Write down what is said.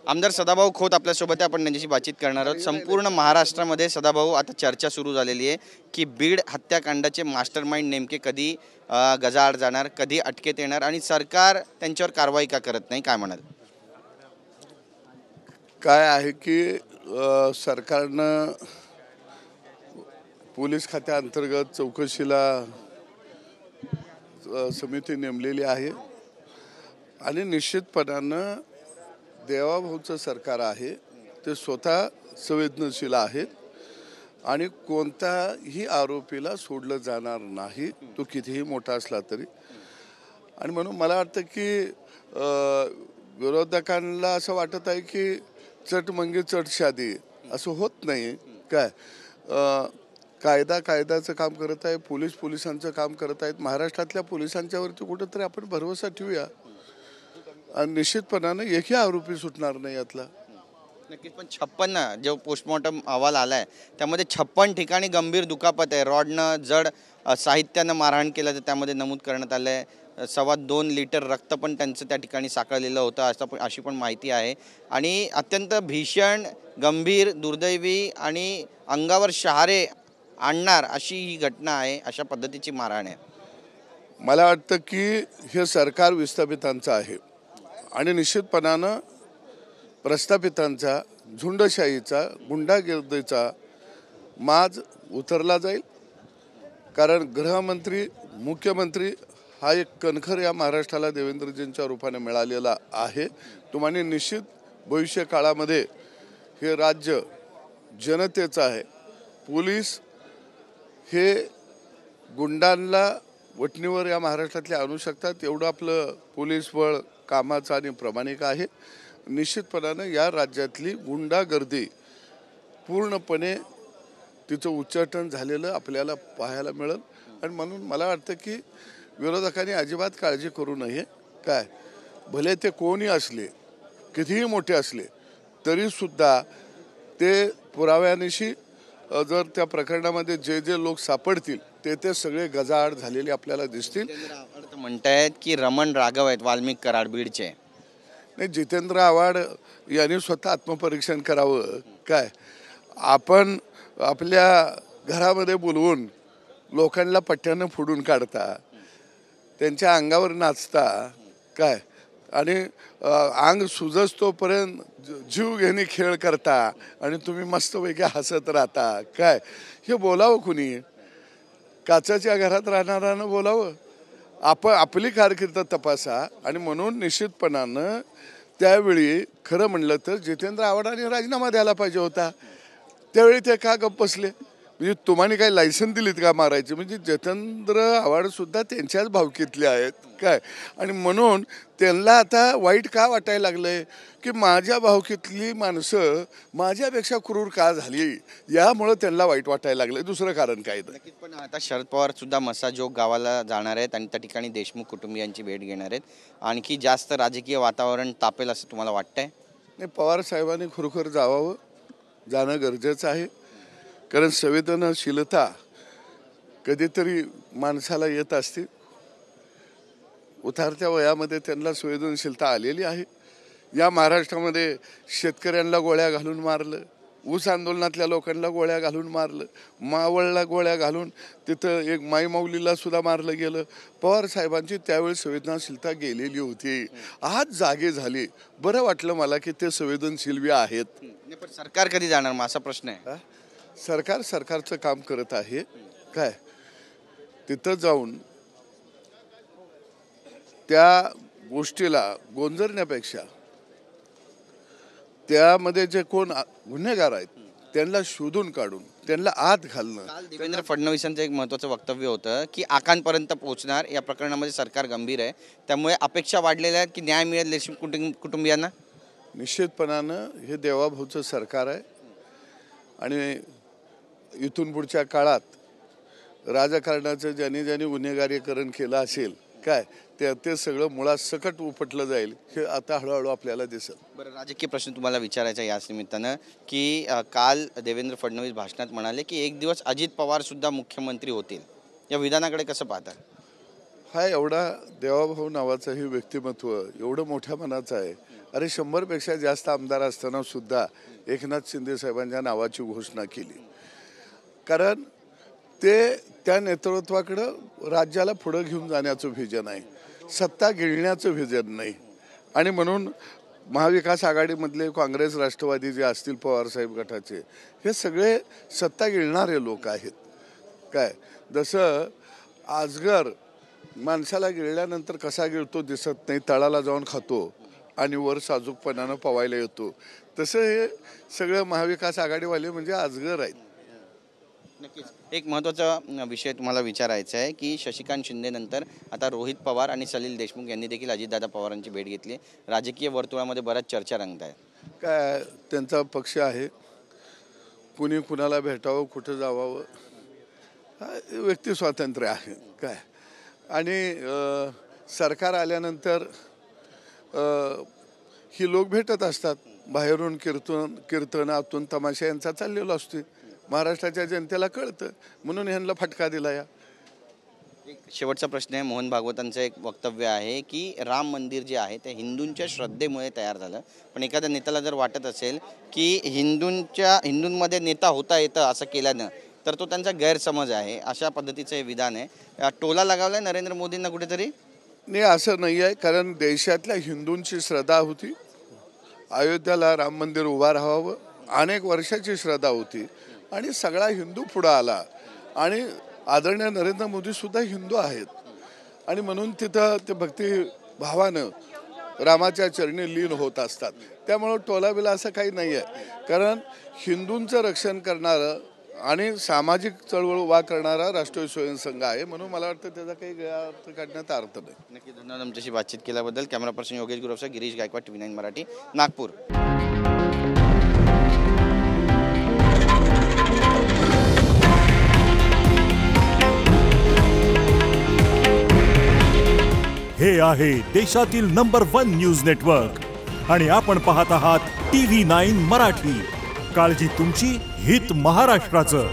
आमदार सदाभाऊ खोत आपल्यासोबत आहे. आपण त्यांच्याशी बातचीत करणार आहोत. संपूर्ण महाराष्ट्रामध्ये सदाभाऊ आता चर्चा सुरू झालेली आहे की बीड हत्याकांडाचे मास्टरमाइंड नेमके कधी गजाआड जाणार, कधी अटकेत येणार आणि सरकार त्यांच्यावर कारवाई का करत नाही, काय म्हणाल? काय आहे की सरकारनं पोलीस खात्याअंतर्गत चौकशीला समिती नेमलेली आहे आणि निश्चितपणानं देवाभाऊचं सरकार आहे ते स्वतः संवेदनशील आहेत आणि कोणत्याही आरोपीला सोडलं जाणार नाही, तो कितीही मोठा असला तरी. आणि म्हणून मला वाटतं की विरोधकांना असं वाटत आहे की चट मंगी चट शादी असं होत नाही. काय कायद्याचं काम करत आहे, पोलिसांचं काम करत आहेत. महाराष्ट्रातल्या पोलिसांच्यावरती कुठंतरी आपण भरवसा ठेवूया आणि निश्चितपणानं एकही आरोपी सुटणार नाही यातला. नक्कीच. पण 56 जो पोस्टमॉर्टम अहवाल आलाय त्यामध्ये 56 ठिकाणी गंभीर दुखापत आहे. रॉडनं जड साहित्यानं मारहाण केलं तर त्यामध्ये नमूद करण्यात आलंय. 2.25 लिटर रक्त पण त्यांचं त्या ठिकाणी साकळलेलं होतं अशी पण माहिती आहे. आणि अत्यंत भीषण, गंभीर, दुर्दैवी आणि अंगावर शहारे आणणार अशी ही घटना आहे. अशा पद्धतीची मारहाण आहे. मला वाटतं की हे सरकार विस्थापितांचं आहे आणि निश्चितपणानं प्रस्थापितांचा, झुंडशाहीचा, गुंडागिर्दीचा माज उतरला जाईल. कारण गृहमंत्री, मुख्यमंत्री हा एक कणखर या महाराष्ट्राला देवेंद्रजींच्या रूपाने मिळालेला आहे. तुम्हाला निश्चित भविष्य काळामध्ये हे राज्य जनतेचं आहे. पोलीस हे गुंडांना वटणीवर या महाराष्ट्रातले आणू शकतात एवढं आपलं पोलीस बळ कामाचं आणि प्रामाणिक आहे. निश्चितपणानं या राज्यातली गुंडागर्दी पूर्णपणे तिचं उच्चाटन झालेलं आपल्याला पाहायला मिळेल. आणि म्हणून मला वाटतं की विरोधकांनी अजिबात काळजी करू नये. काय भले ते कोणी असले, कितीही मोठे असले तरीसुद्धा ते पुराव्यानिशी जर त्या प्रकरणामध्ये जे जे लोक सापडतील ते सगळे गजाआड झालेले आपल्याला दिसतील. म्हणतायत की रमण राघव आहेत वाल्मिक कराड बीडचे. नाही, जितेंद्र आव्हाड यांनी स्वतः आत्मपरीक्षण करावं. काय आपण आपल्या घरामध्ये बोलवून लोकांना पट्ट्यानं फोडून काढता, त्यांच्या अंगावर नाचता काय आणि अंग सुजस तोपर्यंत जीव घेणे खेळ करता आणि तुम्ही मस्तपैकी हसत राहता. काय हे बोलावं कुणी? काचेच्या घरात राहणाऱ्यानं बोलावं. आपली कारकीर्द तपासा. आणि म्हणून निश्चितपणानं त्यावेळी खरं म्हणलं तर जितेंद्र आव्हाडांनी राजीनामा द्यायला पाहिजे होता. त्यावेळी ते का गप्प बसले? म्हणजे तुम्हाला काही लायसन दिलीत का मारायची? म्हणजे जितेंद्र आव्हाडसुद्धा त्यांच्याच भावकीतले आहेत. काय आणि म्हणून त्यांना आता वाईट का वाटायला लागलंय की माझ्या भावकीतली माणसं माझ्यापेक्षा क्रूर का झाली, यामुळं त्यांना वाईट वाटायला लागलं. दुसरं कारण काय? नक्कीच. पण आता शरद पवार सुद्धा मसाजोग गावाला जाणार आहेत आणि त्या ठिकाणी देशमुख कुटुंबियांची भेट घेणार आहेत. आणखी जास्त राजकीय वातावरण तापेल असं तुम्हाला वाटतंय? नाही, पवार साहेबांनी खरोखर जाणं गरजेचं आहे. कारण संवेदनशीलता कधीतरी माणसाला येत असते. उतारत्या वयामध्ये त्यांना संवेदनशीलता आलेली आहे. या महाराष्ट्रामध्ये शेतकऱ्यांना गोळ्या घालून मारलं, ऊस आंदोलनातल्या लोकांना गोळ्या घालून मारलं, मावळला गोळ्या घालून तिथं एक माईमाऊलीला सुद्धा मारलं गेलं. पवार साहेबांची त्यावेळी संवेदनशीलता गेलेली होती. आज जागे झाले. बरं वाटलं मला की ते संवेदनशील आहेत. पण सरकार कधी जाणार मग असा प्रश्न आहे. सरकारचं काम करत आहे. काय तिथं जाऊन त्या गोष्टीला गोंजरण्यापेक्षा त्यामध्ये जे कोण गुन्हेगार आहेत त्यांना शोधून काढून त्यांना आत घालणं. देवेंद्र फडणवीसांचं एक महत्त्वाचं वक्तव्य होतं की आकांपर्यंत पोहोचणार. या प्रकरणामध्ये सरकार गंभीर आहे, त्यामुळे अपेक्षा वाढलेल्या आहेत की न्याय मिळेल देशमुख कुटुंबियांना. निश्चितपणानं हे देवाभाऊचं सरकार आहे आणि इथून पुढच्या काळात राजकारणाचं ज्यांनी गुन्हेगारीकरण केलं असेल काय ते सगळं मुळात सकट उपटलं जाईल. हे आता हळूहळू आपल्याला दिसेल. बरं, राजकीय प्रश्न तुम्हाला विचारायचा याच निमित्तानं की काल देवेंद्र फडणवीस भाषणात म्हणाले की एक दिवस अजित पवार सुद्धा मुख्यमंत्री होतील. या विधानाकडे कसं पाहता? हा एवढा देवाभाऊ नावाचं हे व्यक्तिमत्व एवढं मोठ्या मनाचं आहे अरे 100पेक्षा जास्त आमदार असताना सुद्धा एकनाथ शिंदे साहेबांच्या नावाची घोषणा केली, कारण ते त्या नेतृत्वाकडं राज्याला पुढं घेऊन जाण्याचं व्हिजन आहे, सत्ता गिळण्याचं व्हिजन नाही. आणि म्हणून महाविकास आघाडीमधले काँग्रेस राष्ट्रवादी जे असतील पवारसाहेब गटाचे, हे सगळे सत्ता गिळणारे लोक आहेत. काय जसं आजगर माणसाला गिळल्यानंतर कसा गिळतो दिसत नाही, तळाला जाऊन खातो आणि वर साजूकपणानं पवायला येतो, तसं हे सगळं महाविकास आघाडीवाले म्हणजे आजगर आहेत. नक्कीच एक महत्त्वाचा विषय तुम्हाला विचारायचा आहे की शशिकांत शिंदेनंतर आता रोहित पवार आणि सलील देशमुख यांनी देखील अजितदादा पवारांची भेट घेतली. राजकीय वर्तुळामध्ये बऱ्याच चर्चा रंगत आहे. काय त्यांचा पक्ष आहे, कुणी कुणाला भेटावं, कुठं जावावं, व्यक्ती स्वातंत्र्य आहे. काय आणि सरकार आल्यानंतर ही लोक भेटत असतात, बाहेरून कीर्तनातून तमाशा यांचा चाललेला असतो. महाराष्ट्राच्या जनतेला कळतं म्हणून ह्यांना फटका दिला. या एक शेवटचा प्रश्न आहे. मोहन भागवतांचं एक वक्तव्य आहे की राम मंदिर जे आहे ते हिंदूंच्या श्रद्धेमुळे तयार झालं, पण एखाद्या नेत्याला जर वाटत असेल की हिंदूंमध्ये नेता होता येतं असं केल्यानं तर तो त्यांचा गैरसमज आहे, अशा पद्धतीचं हे विधान आहे. टोला लगावलाय नरेंद्र मोदींना कुठेतरी? नाही, असं नाही आहे, कारण देशातल्या हिंदूंची श्रद्धा होती अयोध्याला राम मंदिर उभा राहावं, अनेक वर्षाची श्रद्धा होती आणि सगळा हिंदू पुढं आला. आणि आदरणीय नरेंद्र मोदी सुद्धा हिंदू आहेत आणि म्हणून तिथं ते भक्ती भावानं रामाच्या चरणी लीन होत असतात. त्यामुळं टोलाबिला असं काही नाही आहे, कारण हिंदूंचं रक्षण करणारं आणि सामाजिक चळवळ उभा करणारा राष्ट्रीय स्वयंसंघ आहे, म्हणून मला वाटतं त्याचा काही गैरअर्थ काढण्यात अर्थ नाही. नक्की धन्यवाद आमच्याशी बातचीत केल्याबद्दल. कॅमेरा पर्सन योगेश गुरवसा, गिरीश गायकवाड, TV9 मराठी, नागपूर. हे आहे देशातील नंबर 1 न्यूज नेटवर्क आणि आपण पाहत आहात TV9 मराठी. काळजी तुमची, हित महाराष्ट्राचं.